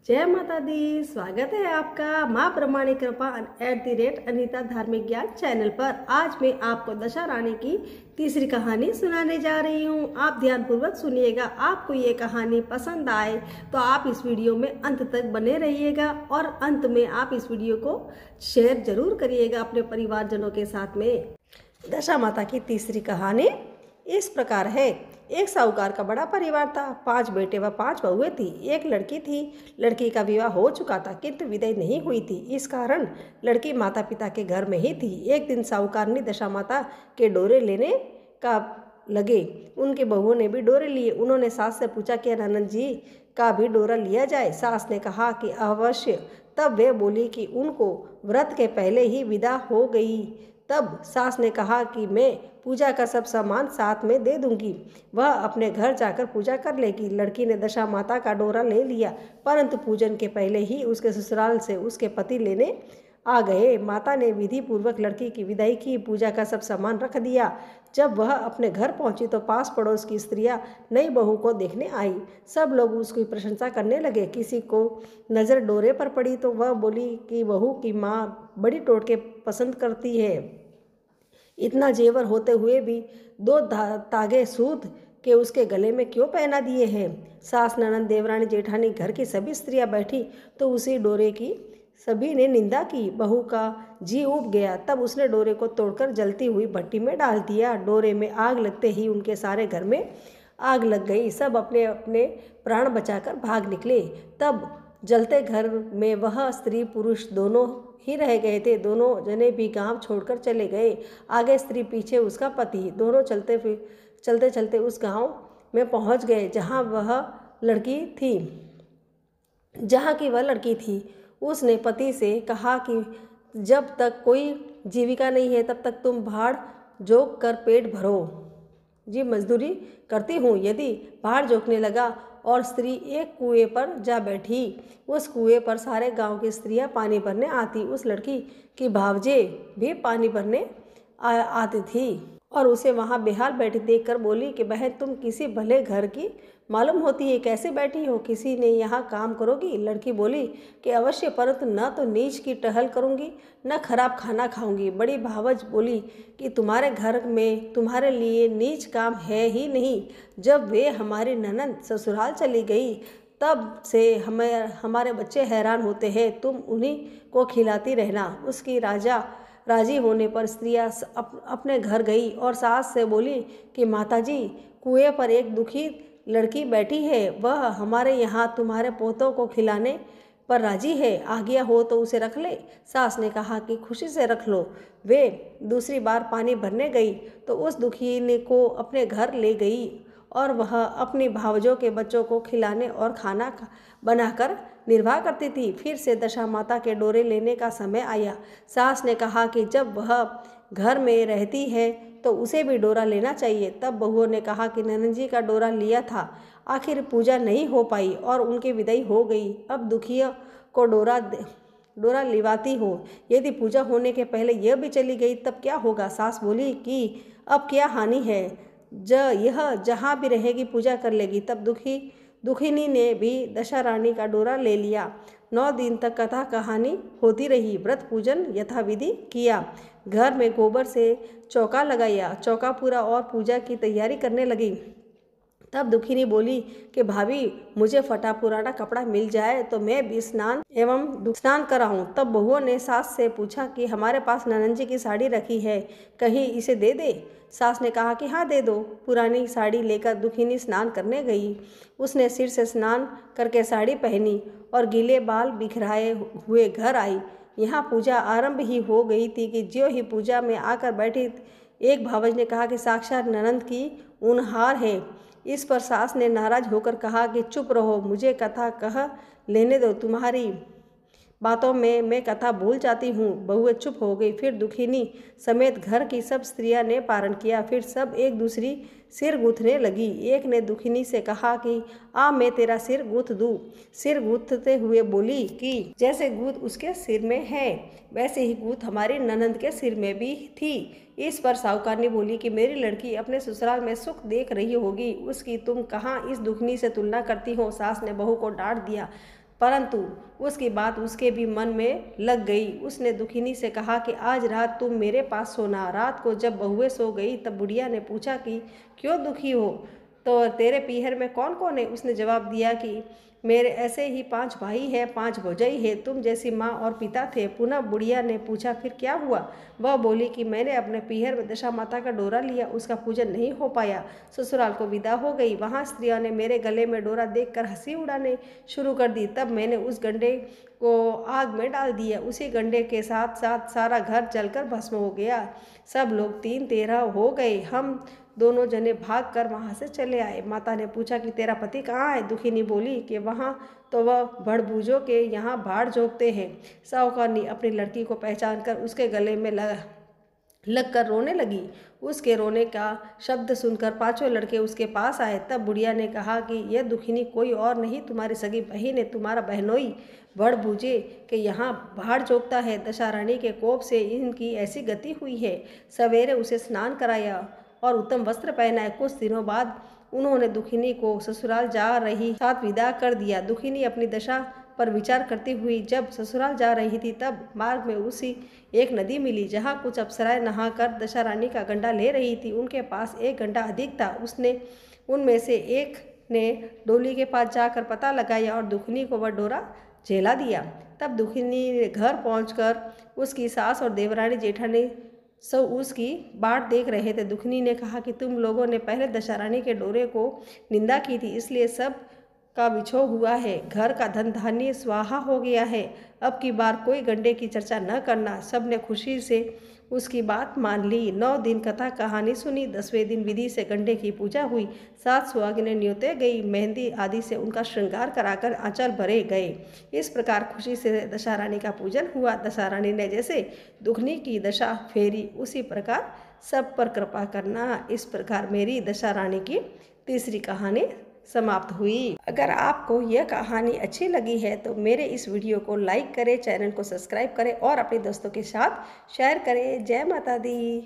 जय माता दी। स्वागत है आपका माँ प्रमाणी कृपा @अनीता धार्मिक ज्ञान चैनल पर। आज मैं आपको दशा रानी की तीसरी कहानी सुनाने जा रही हूँ। आप ध्यानपूर्वक सुनिएगा। आपको ये कहानी पसंद आए तो आप इस वीडियो में अंत तक बने रहिएगा और अंत में आप इस वीडियो को शेयर जरूर करिएगा अपने परिवारजनों के साथ में। दशा माता की तीसरी कहानी इस प्रकार है। एक साहूकार का बड़ा परिवार था। 5 बेटे व 5 बहुएं थी। एक लड़की थी। लड़की का विवाह हो चुका था किंतु विदाई नहीं हुई थी। इस कारण लड़की माता पिता के घर में ही थी। एक दिन साहूकारनी दशा माता के डोरे लेने का लगे। उनके बहुओं ने भी डोरे लिए। उन्होंने सास से पूछा कि ननद जी का भी डोरा लिया जाए। सास ने कहा कि अवश्य। तब वे बोली कि उनको व्रत के पहले ही विदा हो गई। तब सास ने कहा कि मैं पूजा का सब सामान साथ में दे दूंगी, वह अपने घर जाकर पूजा कर लेगी। लड़की ने दशा माता का डोरा ले लिया, परंतु पूजन के पहले ही उसके ससुराल से उसके पति लेने आ गए। माता ने विधि पूर्वक लड़की की विदाई की, पूजा का सब सामान रख दिया। जब वह अपने घर पहुंची तो पास पड़ोस की स्त्रियां नई बहू को देखने आई। सब लोग उसकी प्रशंसा करने लगे। किसी को नज़र डोरे पर पड़ी तो वह बोली कि बहू की माँ बड़ी टोटके पसंद करती है। इतना जेवर होते हुए भी 2 तागे सूत के उसके गले में क्यों पहना दिए हैं। सास, ननद, देवरानी, जेठानी, घर की सभी स्त्रियां बैठी तो उसी डोरे की सभी ने निंदा की। बहू का जी उब गया। तब उसने डोरे को तोड़कर जलती हुई भट्टी में डाल दिया। डोरे में आग लगते ही उनके सारे घर में आग लग गई। सब अपने अपने प्राण बचाकर भाग निकले। तब जलते घर में वह स्त्री पुरुष दोनों ही रह गए थे। दोनों जने भी गांव छोड़कर चले गए। आगे स्त्री, पीछे उसका पति। दोनों चलते चलते उस गांव में पहुंच गए जहां की वह लड़की थी। उसने पति से कहा कि जब तक कोई जीविका नहीं है तब तक तुम भाड़ जोक कर पेट भरो जी, मजदूरी करती हूँ। यदि भाड़ जोकने लगा और स्त्री एक कुएं पर जा बैठी, उस कुएं पर सारे गांव की स्त्रियां पानी भरने आती। उस लड़की की भावजे भी पानी भरने आती थी और उसे वहां बेहाल बैठी देखकर बोली कि बहन, तुम किसी भले घर की मालूम होती है, कैसे बैठी हो? किसी ने यहाँ काम करोगी? लड़की बोली कि अवश्य, परंतु न तो नीच की टहल करूँगी न खराब खाना खाऊंगी। बड़ी भावज बोली कि तुम्हारे घर में तुम्हारे लिए नीच काम है ही नहीं। जब वे हमारी ननद ससुराल चली गई तब से हमारे बच्चे हैरान होते हैं। तुम उन्हीं को खिलाती रहना। उसकी राजी होने पर स्त्रियां अपने घर गई और सास से बोली कि माताजी, कुएं पर एक दुखी लड़की बैठी है। वह हमारे यहाँ तुम्हारे पोतों को खिलाने पर राजी है। आज्ञा हो तो उसे रख ले। सास ने कहा कि खुशी से रख लो। वे दूसरी बार पानी भरने गई तो उस दुखी को अपने घर ले गई और वह अपनी भावजों के बच्चों को खिलाने और खाना बनाकर निर्वाह करती थी। फिर से दशा माता के डोरे लेने का समय आया। सास ने कहा कि जब वह घर में रहती है तो उसे भी डोरा लेना चाहिए। तब बहुओं ने कहा कि ननद जी का डोरा लिया था, आखिर पूजा नहीं हो पाई और उनकी विदाई हो गई। अब दुखिया को डोरा लिवाती हो। यदि पूजा होने के पहले यह भी चली गई तब क्या होगा? सास बोली कि अब क्या हानि है, यह जहाँ भी रहेगी पूजा कर लेगी। तब दुखिनी ने भी दशा रानी का डोरा ले लिया। 9 दिन तक कथा कहानी होती रही। व्रत पूजन यथाविधि किया। घर में गोबर से चौका लगाया, चौका पूरा और पूजा की तैयारी करने लगी। तब दुखिनी बोली कि भाभी, मुझे फटा पुराना कपड़ा मिल जाए तो मैं भी स्नान कराऊं। तब बहुओं ने सास से पूछा कि हमारे पास ननद जी की साड़ी रखी है, कहीं इसे दे दे? सास ने कहा कि हाँ, दे दो। पुरानी साड़ी लेकर दुखिनी स्नान करने गई। उसने सिर से स्नान करके साड़ी पहनी और गीले बाल बिखराए हुए घर आई। यहाँ पूजा आरंभ ही हो गई थी कि ज्यों ही पूजा में आकर बैठी एक भावज ने कहा कि साक्षात ननद की ऊनहार है। इस पर सास ने नाराज होकर कहा कि चुप रहो, मुझे कथा कह लेने दो। तुम्हारी बातों में मैं कथा भूल जाती हूँ। बहुएं चुप हो गई। फिर दुखिनी समेत घर की सब स्त्रियां ने पारण किया। फिर सब एक दूसरी सिर गूंथने लगी। एक ने दुखिनी से कहा कि आ, मैं तेरा सिर गूंथ दूँ। सिर गूंथते हुए बोली कि जैसे गूंथ उसके सिर में है वैसे ही गूंथ हमारी ननद के सिर में भी थी। इस पर साहूकारनी बोली कि मेरी लड़की अपने ससुराल में सुख देख रही होगी, उसकी तुम कहाँ इस दुखनी से तुलना करती हो? सास ने बहू को डांट दिया। परंतु उसकी बात उसके भी मन में लग गई। उसने दुखिनी से कहा कि आज रात तुम मेरे पास सोना। रात को जब बहुएं सो गई तब बुढ़िया ने पूछा कि क्यों दुखी हो, तो तेरे पीहर में कौन कौन है? उसने जवाब दिया कि मेरे ऐसे ही 5 भाई है, 5 भौजाई है, तुम जैसी माँ और पिता थे। पुनः बुढ़िया ने पूछा फिर क्या हुआ? वह बोली कि मैंने अपने पीहर में दशा माता का डोरा लिया, उसका पूजन नहीं हो पाया, ससुराल को विदा हो गई। वहाँ स्त्रियों ने मेरे गले में डोरा देखकर हंसी उड़ाने शुरू कर दी। तब मैंने उस गंडे को आग में डाल दिया। उसी गंडे के साथ साथ सारा घर जलकर भस्म हो गया। सब लोग 3-13 हो गए। हम दोनों जने भाग कर वहाँ से चले आए। माता ने पूछा कि तेरा पति कहाँ है? दुखिनी बोली कि वहाँ तो वह भड़बूजों के यहाँ भाड़ जोतते हैं। साहूकारनी अपनी लड़की को पहचान कर उसके गले में लग कर रोने लगी। उसके रोने का शब्द सुनकर 5 लड़के उसके पास आए। तब बुढ़िया ने कहा कि यह दुखिनी कोई और नहीं, तुम्हारी सगी बहन है, तुम्हारा बहनोई भड़बूजे के यहाँ भाड़ जोतता है। दशारानी के कोप से इनकी ऐसी गति हुई है। सवेरे उसे स्नान कराया और उत्तम वस्त्र पहनाए। कुछ दिनों बाद उन्होंने दुखिनी को ससुराल जा रही साथ विदा कर दिया। दुखिनी अपनी दशा पर विचार करती हुई जब ससुराल जा रही थी तब मार्ग में उसी एक नदी मिली जहाँ कुछ अप्सराएं नहाकर दशारानी का गंडा ले रही थी। उनके पास एक गंडा अधिक था। उसने उनमें से एक ने डोली के पास जाकर पता लगाया और दुखिनी को वह डोरा झेला दिया। तब दुखिनी ने घर पहुंचकर उसकी सास और देवरानी जेठानी सब उसकी बाट देख रहे थे। दुखनी ने कहा कि तुम लोगों ने पहले दशारानी के डोरे को निंदा की थी, इसलिए सब का बिछो हुआ है। घर का धन धान्य स्वाहा हो गया है। अब की बार कोई गंडे की चर्चा न करना। सब ने खुशी से उसकी बात मान ली। 9 दिन कथा कहानी सुनी। 10वें दिन विधि से गंडे की पूजा हुई। 7 सुहागिनें न्योते गई। मेहंदी आदि से उनका श्रृंगार कराकर आंचल भरे गए। इस प्रकार खुशी से दशारानी का पूजन हुआ। दशारानी ने जैसे दुखनी की दशा फेरी उसी प्रकार सब पर कृपा करना। इस प्रकार मेरी दशारानी की तीसरी कहानी समाप्त हुई। अगर आपको यह कहानी अच्छी लगी है तो मेरे इस वीडियो को लाइक करें, चैनल को सब्सक्राइब करें और अपने दोस्तों के साथ शेयर करें। जय माता दी।